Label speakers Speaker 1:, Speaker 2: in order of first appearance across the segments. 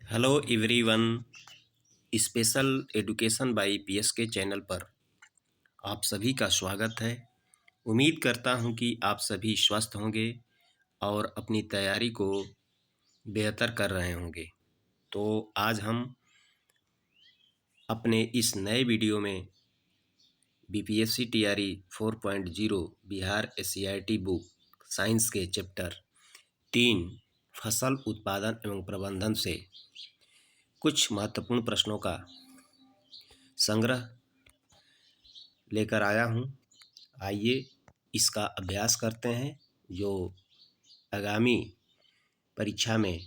Speaker 1: Hello everyone. Special education by PS के channel पर आप सभी का स्वागत है। उम्मीद करता हूं कि आप सभी स्वस्थ होंगे और अपनी तैयारी को बेहतर कर रहे होंगे। तो आज हम अपने इस नए वीडियो में BPSC TRE 4.0 Bihar SCERT book science के चैप्टर 3 फसल उत्पादन एवं प्रबंधन से कुछ महत्वपूर्ण प्रश्नों का संग्रह लेकर आया हूँ। आइए इसका अभ्यास करते हैं, जो आगामी परीक्षा में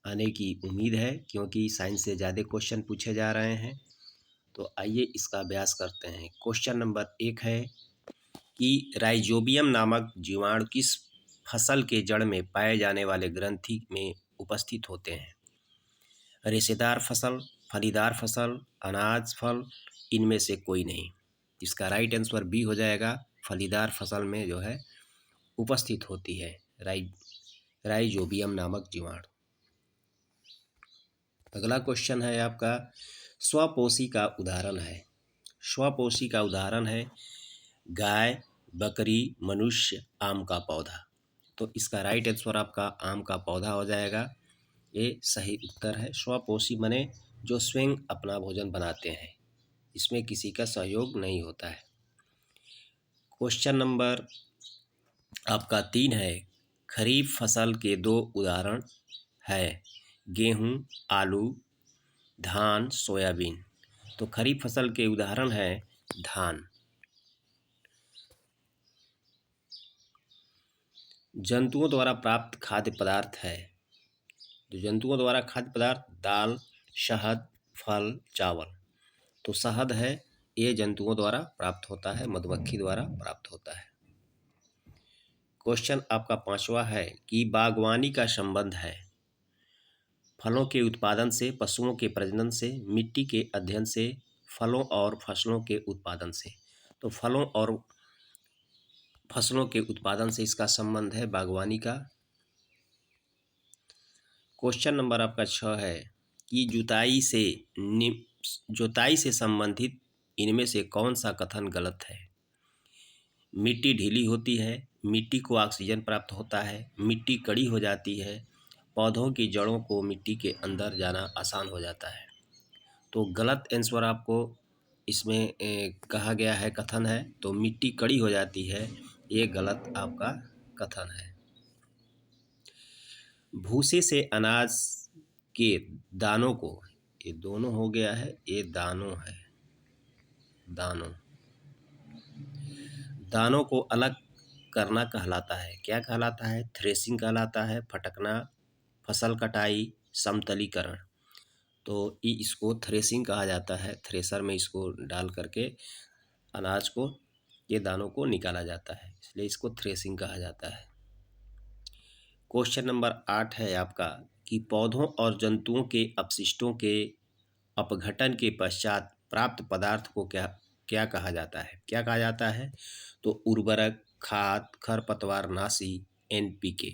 Speaker 1: आने की उम्मीद है, क्योंकि साइंस से ज़्यादा क्वेश्चन पूछे जा रहे हैं। तो आइए इसका अभ्यास करते हैं। क्वेश्चन नंबर 1 है कि राइजोबियम नामक जीवाणु किस फसल के जड़ में पाए जाने वाले ग्रंथि में उपस्थित होते हैं? रेशेदार फसल, फलीदार फसल, अनाज फल, इनमें से कोई नहीं। इसका राइट आंसर बी हो जाएगा। फलीदार फसल में जो है उपस्थित होती है राइजोबियम नामक जीवाणु। अगला क्वेश्चन है आपका, स्वपोषी का उदाहरण है। स्वपोषी का उदाहरण है गाय, बकरी, मनुष्य, आम का पौधा। तो इसका राइट आंसर आपका आम का पौधा हो जाएगा। ये सही उत्तर है। स्वपोषी माने जो स्वयं अपना भोजन बनाते हैं, इसमें किसी का सहयोग नहीं होता है। क्वेश्चन नंबर आपका 3 है, खरीफ फसल के 2 उदाहरण है, गेहूं, आलू, धान, सोयाबीन। तो खरीफ फसल के उदाहरण है धान। जंतुओं द्वारा प्राप्त खाद्य पदार्थ है। तो जंतुओं द्वारा खाद्य पदार्थ दाल, शहद, फल, चावल। तो शहद है, ये जंतुओं द्वारा प्राप्त होता है, मधुमक्खी द्वारा प्राप्त होता है। क्वेश्चन आपका 5वां है कि बागवानी का संबंध है फलों के उत्पादन से, पशुओं के प्रजनन से, मिट्टी के अध्ययन से, फलों और फसलों के उत्पादन से। तो फलों और फसलों के उत्पादन से इसका संबंध है बागवानी का। क्वेश्चन नंबर आपका 6 है कि जुताई से संबंधित इनमें से कौन सा कथन गलत है? मिट्टी ढीली होती है, मिट्टी को ऑक्सीजन प्राप्त होता है, मिट्टी कड़ी हो जाती है, पौधों की जड़ों को मिट्टी के अंदर जाना आसान हो जाता है। तो गलत आंसर आपको इसमें कहा गया है, कथन है, तो मिट्टी कड़ी हो जाती है, ये गलत आपका कथन है। भूसे से अनाज के दानों को, ये दोनों हो गया है, ये दानों है, दानों को अलग करना कहलाता है। क्या कहलाता है? थ्रेसिंग कहलाता है, फटकना, फसल कटाई, समतलीकरण। तो इसको थ्रेसिंग कहा जाता है। थ्रेसर में इसको डाल करके अनाज को, ये दानों को निकाला जाता है, इसलिए इसको थ्रेसिंग कहा जाता है। क्वेश्चन नंबर 8 है आपका कि पौधों और जंतुओं के अपशिष्टों के अपघटन के पश्चात प्राप्त पदार्थ को क्या क्या कहा जाता है? क्या कहा जाता है? तो उर्वरक, खाद, खरपतवारनाशी, एनपीके।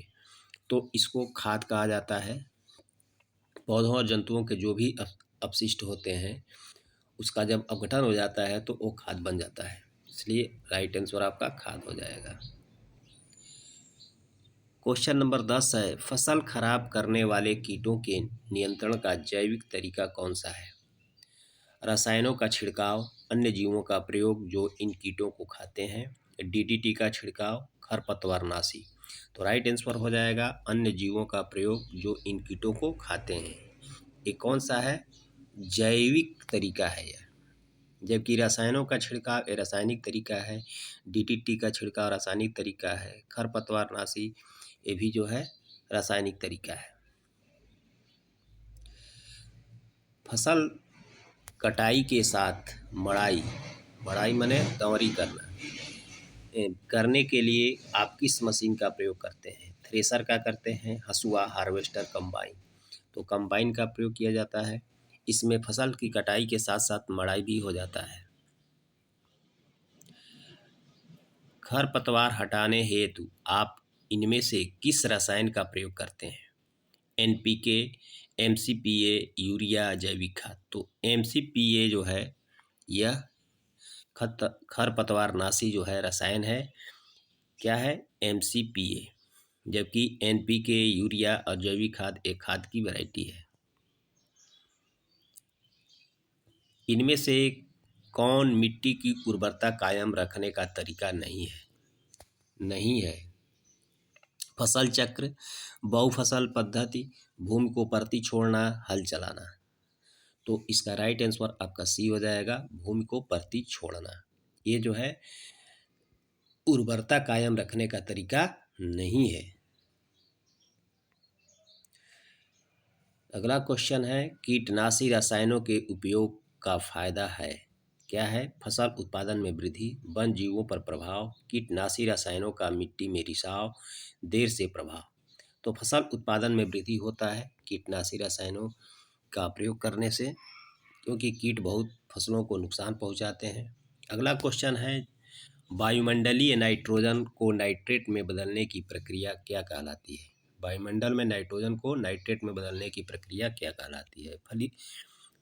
Speaker 1: तो इसको खाद कहा जाता है। पौधों और जंतुओं के जो भी अपशिष्ट होते हैं, उसका जब अपघटन हो जाता है तो वो खाद बन जाता है, इसलिए राइट आंसर आपका खाद हो जाएगा। क्वेश्चन नंबर 10 है, फसल खराब करने वाले कीटों के नियंत्रण का जैविक तरीका कौन सा है? रसायनों का छिड़काव, अन्य जीवों का प्रयोग जो इन कीटों को खाते हैं, डीडीटी का छिड़काव, खरपतवारनाशी। तो राइट आंसर हो जाएगा अन्य जीवों का प्रयोग जो इन कीटों को खाते हैं। ये कौन सा है? जैविक तरीका है यह। जबकि रसायनों का छिड़काव ये रासायनिक तरीका है, डीडीटी का छिड़काव रासायनिक तरीका है, खरपतवारनाशी ये भी जो है रासायनिक तरीका है। फसल कटाई के साथ मड़ाई माने दंवरी करने के लिए आप किस मशीन का प्रयोग करते हैं? थ्रेसर का करते हैं, हसुआ, हार्वेस्टर, कंबाइन। तो कंबाइन का प्रयोग किया जाता है। इसमें फसल की कटाई के साथ साथ मड़ाई भी हो जाता है। खरपतवार हटाने हेतु आप इनमें से किस रसायन का प्रयोग करते हैं? एनपीके, MCPA यूरिया जैविक खाद। तो MCPA जो है यह खरपतवारनाशी जो है रसायन है। क्या है? MCPA। जबकि NPK यूरिया और जैविक खाद एक खाद की वैरायटी है। इनमें से कौन मिट्टी की उर्वरता कायम रखने का तरीका नहीं है? नहीं है। फसल चक्र, बहुफसल पद्धति, भूमि को परती छोड़ना, हल चलाना। तो इसका राइट आंसर आपका सी हो जाएगा, भूमि को परती छोड़ना। ये जो है उर्वरता कायम रखने का तरीका नहीं है। अगला क्वेश्चन है, कीटनाशी रसायनों के उपयोग का फायदा है। क्या है? फसल उत्पादन में वृद्धि, वन जीवों पर प्रभाव, कीटनाशी रसायनों का मिट्टी में रिसाव, देर से प्रभाव। तो फसल उत्पादन में वृद्धि होता है कीटनाशी रसायनों का प्रयोग करने से, क्योंकि कीट बहुत फसलों को नुकसान पहुंचाते हैं। अगला क्वेश्चन है, वायुमंडलीय नाइट्रोजन को नाइट्रेट में बदलने की प्रक्रिया क्या कहलाती है? वायुमंडल में नाइट्रोजन को नाइट्रेट में बदलने की प्रक्रिया क्या कहलाती है?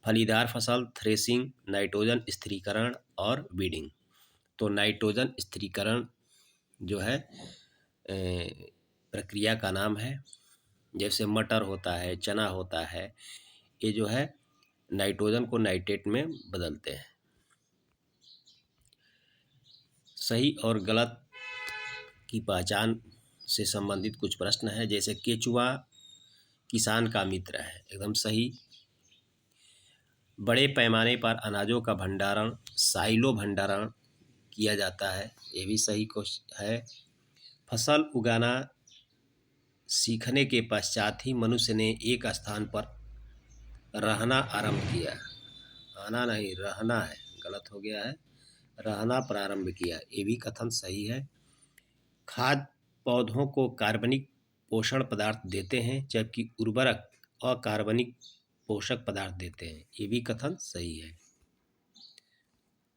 Speaker 1: फलीदार फसल, थ्रेसिंग, नाइट्रोजन स्थिरीकरण और बीडिंग। तो नाइट्रोजन स्थिरीकरण जो है प्रक्रिया का नाम है। जैसे मटर होता है, चना होता है, ये जो है नाइट्रोजन को नाइट्रेट में बदलते हैं। सही और गलत की पहचान से संबंधित कुछ प्रश्न है। जैसे केचुआ किसान का मित्र है, एकदम सही। बड़े पैमाने पर अनाजों का भंडारण साइलो भंडारण किया जाता है, ये भी सही क्वेश्चन है। फसल उगाना सीखने के पश्चात ही मनुष्य ने एक स्थान पर रहना आरंभ किया। आना नहीं, रहना है, गलत हो गया है, रहना प्रारंभ किया, ये भी कथन सही है। खाद पौधों को कार्बनिक पोषण पदार्थ देते हैं, जबकि उर्वरक अकार्बनिक पोषक पदार्थ देते हैं, ये भी कथन सही है।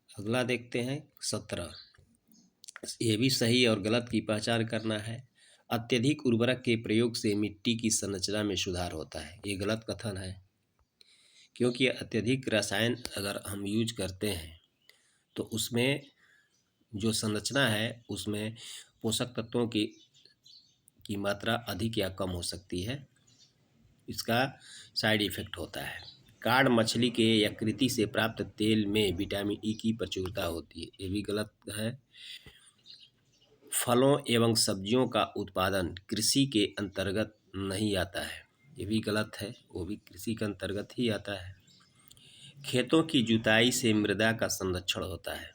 Speaker 1: अगला देखते हैं 17, ये भी सही और गलत की पहचान करना है। अत्यधिक उर्वरक के प्रयोग से मिट्टी की संरचना में सुधार होता है, ये गलत कथन है, क्योंकि अत्यधिक रसायन अगर हम यूज करते हैं तो उसमें जो संरचना है उसमें पोषक तत्वों की मात्रा अधिक या कम हो सकती है, इसका साइड इफेक्ट होता है। काड़ मछली के यकृति से प्राप्त तेल में विटामिन ई की प्रचुरता होती है, ये भी गलत है। फलों एवं सब्जियों का उत्पादन कृषि के अंतर्गत नहीं आता है, ये भी गलत है, वो भी कृषि के अंतर्गत ही आता है। खेतों की जुताई से मृदा का संरक्षण होता है,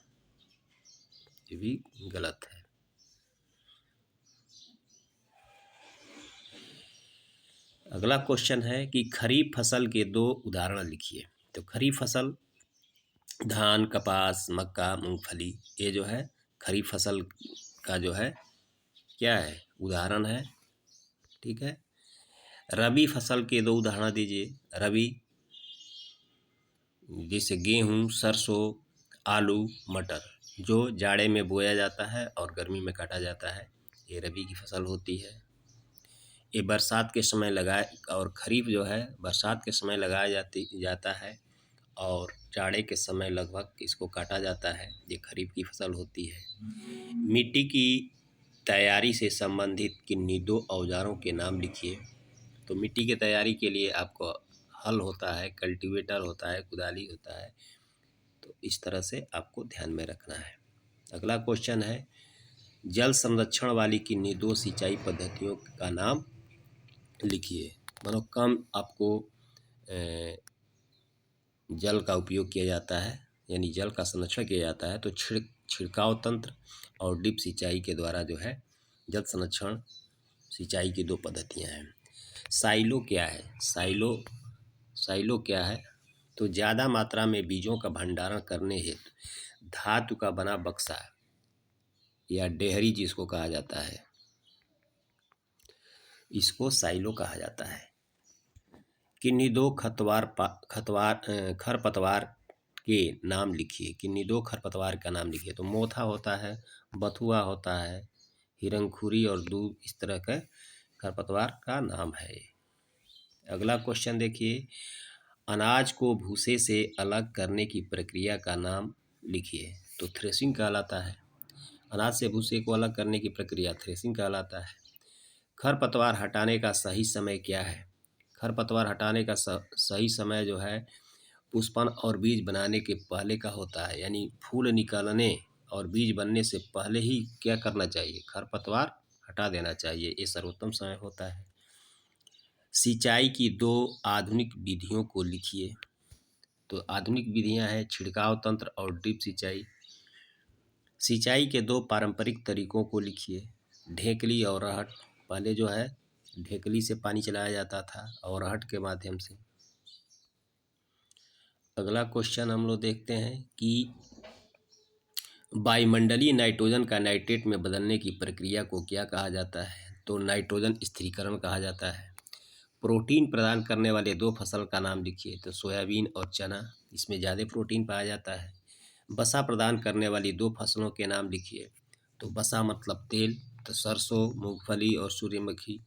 Speaker 1: ये भी गलत है। अगला क्वेश्चन है कि खरीफ फसल के 2 उदाहरण लिखिए। तो खरीफ फसल धान, कपास, मक्का, मूंगफली, ये जो है खरीफ फसल का जो है क्या है, उदाहरण है। ठीक है। रबी फसल के 2 उदाहरण दीजिए। रबी जैसे गेहूँ, सरसों, आलू, मटर, जो जाड़े में बोया जाता है और गर्मी में काटा जाता है, ये रबी की फसल होती है। ये बरसात के समय लगाए, और खरीफ जो है बरसात के समय लगाया जाता है और जाड़े के समय लगभग इसको काटा जाता है, ये खरीफ की फसल होती है। मिट्टी की तैयारी से संबंधित किन्हीं 2 औजारों के नाम लिखिए। तो मिट्टी की तैयारी के लिए आपको हल होता है, कल्टीवेटर होता है, कुदाली होता है, तो इस तरह से आपको ध्यान में रखना है। अगला क्वेश्चन है, जल संरक्षण वाली किन्हीं 2 सिंचाई पद्धतियों का नाम लिखिए। मानो कम आपको जल का उपयोग किया जाता है, यानी जल का संरक्षण किया जाता है, तो छिड़काव तंत्र और ड्रिप सिंचाई के द्वारा जो है जल संरक्षण सिंचाई की 2 पद्धतियाँ हैं। साइलो क्या है? साइलो क्या है? तो ज़्यादा मात्रा में बीजों का भंडारण करने हेतु धातु का बना बक्सा या डेहरी जिसको कहा जाता है, इसको साइलो कहा जाता है। किन्हीं 2 खरपतवार के नाम लिखिए। किन्हीं 2 खरपतवार का नाम लिखिए। तो मोथा होता है, बथुआ होता है, हिरनखुरी और दूब, इस तरह के खरपतवार का नाम है। अगला क्वेश्चन देखिए, अनाज को भूसे से अलग करने की प्रक्रिया का नाम लिखिए। तो थ्रेसिंग कहलाता है। अनाज से भूसे को अलग करने की प्रक्रिया थ्रेसिंग कहलाता है। खरपतवार हटाने का सही समय क्या है? खरपतवार हटाने का सही समय जो है पुष्पन और बीज बनाने के पहले का होता है, यानी फूल निकलने और बीज बनने से पहले ही क्या करना चाहिए? खरपतवार हटा देना चाहिए, ये सर्वोत्तम समय होता है। सिंचाई की दो आधुनिक विधियों को लिखिए। तो आधुनिक विधियां हैं छिड़काव तंत्र और ड्रिप सिंचाई। सिंचाई के दो पारंपरिक तरीकों को लिखिए, ढेकली और रहट। पहले जो है ढेकली से पानी चलाया जाता था और रहट के माध्यम से। अगला क्वेश्चन हम लोग देखते हैं कि वायुमंडलीय नाइट्रोजन का नाइट्रेट में बदलने की प्रक्रिया को क्या कहा जाता है? तो नाइट्रोजन स्थिरीकरण कहा जाता है। प्रोटीन प्रदान करने वाले दो फसल का नाम लिखिए। तो सोयाबीन और चना, इसमें ज़्यादा प्रोटीन पाया जाता है। वसा प्रदान करने वाली दो फसलों के नाम लिखिए। तो वसा मतलब तेल, तो सरसों, मूंगफली और सूर्यमुखी।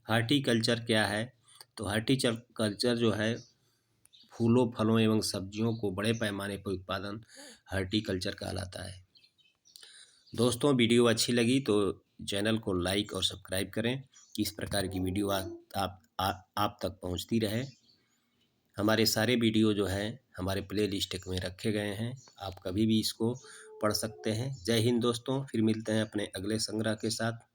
Speaker 1: हार्टिकल्चर क्या है? तो हार्टिकल्चर जो है फूलों, फलों एवं सब्जियों को बड़े पैमाने पर उत्पादन हार्टिकल्चर कहलाता है। दोस्तों, वीडियो अच्छी लगी तो चैनल को लाइक और सब्सक्राइब करें कि इस प्रकार की वीडियो आप तक पहुंचती रहे। हमारे सारे वीडियो जो हैं हमारे प्ले लिस्ट में रखे गए हैं, आप कभी भी इसको पढ़ सकते हैं। जय हिंद दोस्तों, फिर मिलते हैं अपने अगले संग्रह के साथ।